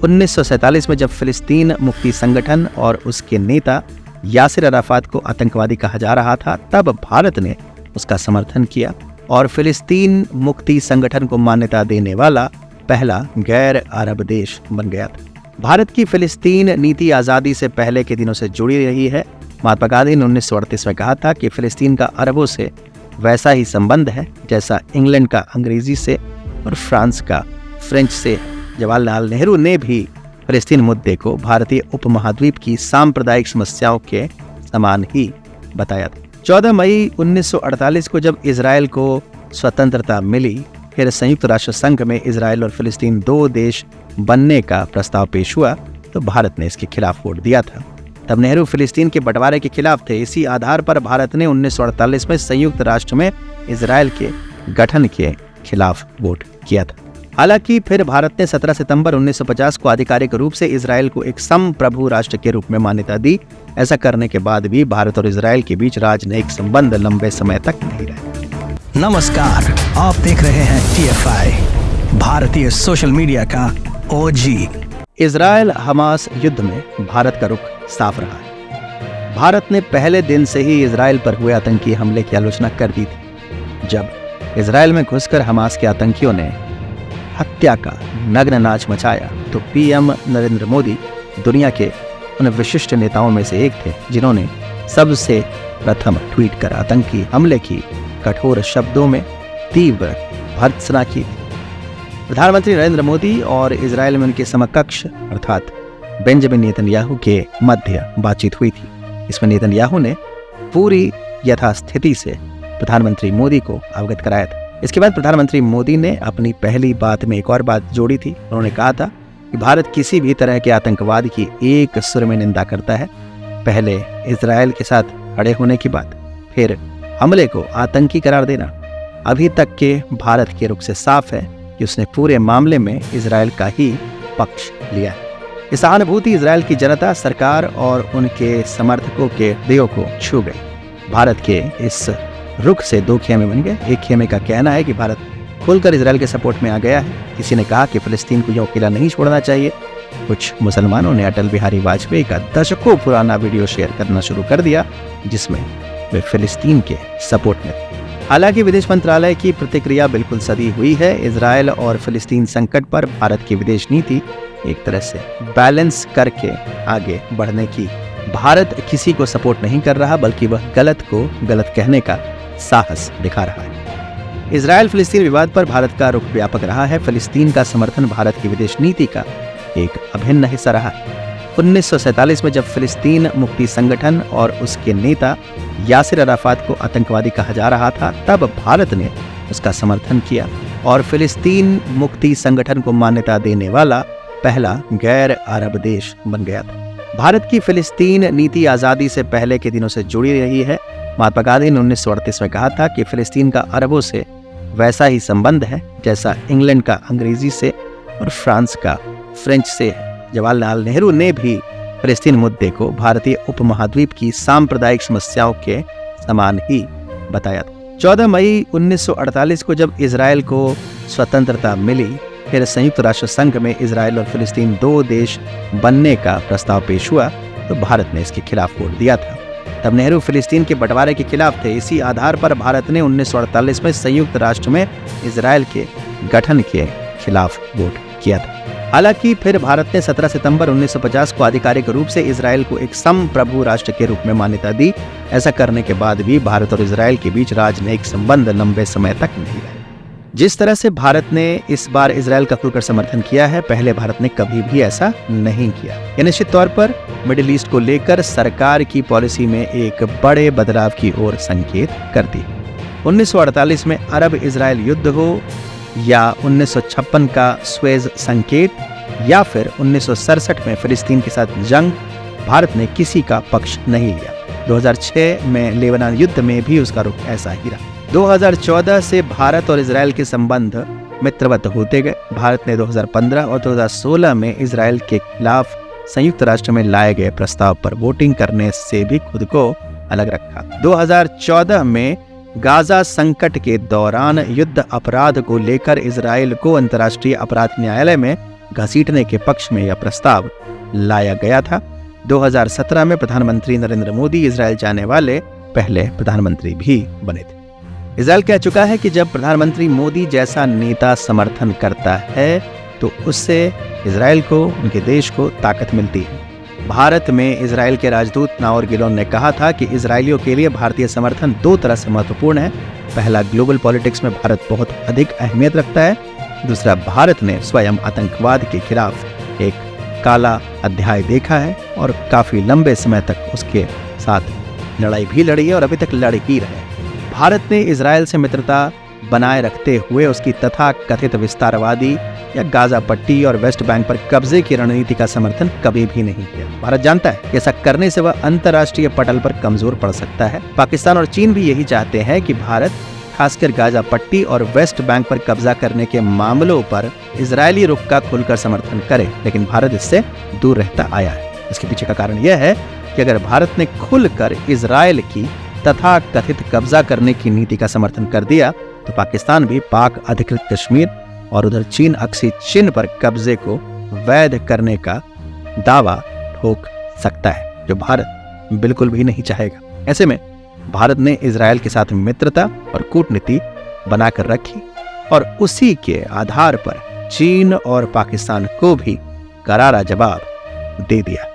1947 में जब फिलिस्तीन मुक्ति संगठन और उसके नेता यासिर अराफात को आतंकवादी कहा जा रहा था, तब भारत ने उसका समर्थन किया और फिलिस्तीन मुक्ति संगठन को मान्यता देने वाला पहला गैर अरब देश बन गया था। भारत की फिलिस्तीन नीति आज़ादी से पहले के दिनों से जुड़ी रही है। महात्मा गांधी ने 1938 में कहा था कि फिलिस्तीन का अरबों से वैसा ही संबंध है जैसा इंग्लैंड का अंग्रेजी से और फ्रांस का फ्रेंच से। जवाहरलाल नेहरू ने भी फिलिस्तीन मुद्दे को भारतीय उपमहाद्वीप की सांप्रदायिक समस्याओं के समान ही बताया था। 14 मई 1948 को जब इजराइल को स्वतंत्रता मिली, फिर संयुक्त राष्ट्र संघ में इजराइल और फिलिस्तीन दो देश बनने का प्रस्ताव पेश हुआ तो भारत ने इसके खिलाफ वोट दिया था। तब नेहरू फिलिस्तीन के बंटवारे के खिलाफ थे। इसी आधार पर भारत ने 1948 में संयुक्त राष्ट्र में इजराइल के गठन के खिलाफ वोट किया था। हालांकि फिर भारत ने 17 सितंबर 1950 को आधिकारिक रूप से इजराइल को एक संप्रभु राष्ट्र के रूप में मान्यता दी। ऐसा करने के बाद भी भारत और इजराइल के बीच राजनयिक संबंध लंबे समय तक नहीं रहे। नमस्कार, आप देख रहे हैं TFI, भारतीय सोशल मीडिया का OG। इजराइल हमास युद्ध में भारत का रुख साफ रहा है। भारत ने पहले दिन से ही इजराइल पर हुए आतंकी हमले की आलोचना कर दी थी। जब इजराइल में घुसकर हमास के आतंकियों ने हत्या का नग्न नाच मचाया तो PM नरेंद्र मोदी दुनिया के उन विशिष्ट नेताओं में से एक थे जिन्होंने सबसे प्रथम ट्वीट कर आतंकी हमले की कठोर शब्दों में तीव्र भर्त्सना की। प्रधानमंत्री नरेंद्र मोदी और इजराइल में उनके समकक्ष अर्थात बेंजामिन नेतन्याहू के मध्य बातचीत हुई थी। इसमें नेतन्याहू ने पूरी यथास्थिति से प्रधानमंत्री मोदी को अवगत कराया था। इसके बाद प्रधानमंत्री मोदी ने अपनी पहली बात में एक और बात जोड़ी थी। उन्होंने कहा था कि भारत किसी भी तरह के आतंकवाद की एक सुर में निंदा करता है। पहले इजराइल के साथ खड़े होने की बात, फिर हमले को आतंकी करार देना। अभी तक के भारत के रुख से साफ है कि उसने पूरे मामले में इजराइल का ही पक्ष लिया है। ये सहानुभूति इजराइल की जनता, सरकार और उनके समर्थकों के हृदयों को छू गई। भारत के इस रुख से दो खेमे बन गए। एक खेमे का कहना है कि भारत खुलकर इजराइल के सपोर्ट में आ गया है। किसी ने कहा कि फिलिस्तीन को यूं अकेला नहीं छोड़ना चाहिए। कुछ मुसलमानों ने अटल बिहारी वाजपेयी का दशकों पुराना वीडियो शेयर करना शुरू कर दिया जिसमें वे फिलिस्तीन के सपोर्ट में थे। हालांकि विदेश मंत्रालय की प्रतिक्रिया बिल्कुल सदी हुई है। इजराइल और फिलिस्तीन संकट पर भारत की विदेश नीति एक तरह से बैलेंस करके आगे बढ़ने की। भारत किसी को सपोर्ट नहीं कर रहा बल्कि वह गलत को गलत कहने का साहस दिखा रहा है। इजराइल फिलिस्तीन विवाद पर भारत का रुख व्यापक रहा है। फिलिस्तीन का समर्थन भारत की विदेश नीति का एक अभिन्न हिस्सा रहा है। 1947 में जब फिलिस्तीन मुक्ति संगठन और उसके नेता यासिर अराफात को आतंकवादी कहा जा रहा था, तब भारत ने उसका समर्थन किया और फिलिस्तीन मुक्ति संगठन को मान्यता देने वाला पहला गैर अरब देश बन गया था। भारत की फिलिस्तीन नीति आज़ादी से पहले के दिनों से जुड़ी रही है। महात्मा गांधी ने 1938 में कहा था कि फिलिस्तीन का अरबों से वैसा ही संबंध है जैसा इंग्लैंड का अंग्रेजी से और फ्रांस का फ्रेंच से है। जवाहरलाल नेहरू ने भी फिलिस्तीन मुद्दे को भारतीय उपमहाद्वीप की सांप्रदायिक समस्याओं के समान ही बताया था। 14 मई 1948 को जब इजराइल को स्वतंत्रता मिली, फिर संयुक्त राष्ट्र संघ में इजराइल और फिलिस्तीन दो देश बनने का प्रस्ताव पेश हुआ तो भारत ने इसके खिलाफ वोट दिया था। तब नेहरू फिलिस्तीन के बंटवारे के खिलाफ थे। इसी आधार पर भारत ने 1948 में संयुक्त राष्ट्र में इजराइल के गठन के खिलाफ वोट किया था। हालांकि फिर भारत ने 17 सितंबर 1950 को आधिकारिक रूप से इजराइल को एक संप्रभु राष्ट्र के रूप में मान्यता दी। ऐसा करने के बाद भी भारत और इजराइल के बीच राजनयिक संबंध लंबे समय तक नहीं रहे। जिस तरह से भारत ने इस बार इजराइल का खुलकर समर्थन किया है, पहले भारत ने कभी भी ऐसा नहीं किया। यह निश्चित तौर पर मिडिल ईस्ट को लेकर सरकार की पॉलिसी में एक बड़े बदलाव की ओर संकेत करती है। 1948 में अरब इजराइल युद्ध हो या 1956 का स्वेज संकेत या फिर 1967 में फिलिस्तीन के साथ जंग, भारत ने किसी का पक्ष नहीं लिया। 2006 में लेबनान युद्ध में भी उसका रुख ऐसा ही रहा। 2014 से भारत और इजराइल के संबंध मित्रवत होते गए। भारत ने 2015 और 2016 में इजराइल के खिलाफ संयुक्त राष्ट्र में लाए गए प्रस्ताव पर वोटिंग करने से भी खुद को अलग रखा। 2014 में गाजा संकट के दौरान युद्ध अपराध को लेकर इजराइल को अंतर्राष्ट्रीय अपराध न्यायालय में घसीटने के पक्ष में यह प्रस्ताव लाया गया था। 2017 में प्रधानमंत्री नरेंद्र मोदी इजरायल जाने वाले पहले प्रधानमंत्री भी बने थे। इजरायल कह चुका है कि जब प्रधानमंत्री मोदी जैसा नेता समर्थन करता है तो उससे इजरायल को, उनके देश को ताकत मिलती है। भारत में इजरायल के राजदूत नाओर गिलोन ने कहा था कि इजरायलियों के लिए भारतीय समर्थन दो तरह से महत्वपूर्ण है। पहला, ग्लोबल पॉलिटिक्स में भारत बहुत अधिक अहमियत रखता है। दूसरा, भारत ने स्वयं आतंकवाद के खिलाफ एक काला अध्याय देखा है और काफी लंबे समय तक उसके साथ लड़ाई भी लड़ी है और अभी तक लड़ ही रहे। भारत ने इजरायल से मित्रता बनाए रखते हुए उसकी तथा कथित विस्तारवादी या गाजा पट्टी और वेस्ट बैंक पर कब्जे की रणनीति का समर्थन कभी भी नहीं किया। भारत जानता है कि ऐसा करने से वह अंतर्राष्ट्रीय पटल पर कमजोर पड़ सकता है। पाकिस्तान और चीन भी यही चाहते हैं कि भारत खासकर गाजा पट्टी और वेस्ट बैंक पर कब्जा करने के मामलों पर इजरायली रुख का खुलकर समर्थन करे, लेकिन भारत इससे दूर रहता आया है। इसके पीछे का कारण यह है कि अगर भारत ने खुलकर इजरायल की तथा कथित कब्जा करने की नीति का समर्थन कर दिया तो पाकिस्तान भी पाक अधिकृत कश्मीर और उधर चीन अक्सी चिन्ह पर कब्जे को वैध करने का दावा ठोक सकता है, जो भारत बिल्कुल भी नहीं चाहेगा। ऐसे में भारत ने इजरायल के साथ मित्रता और कूटनीति बनाकर रखी और उसी के आधार पर चीन और पाकिस्तान को भी करारा जवाब दे दिया।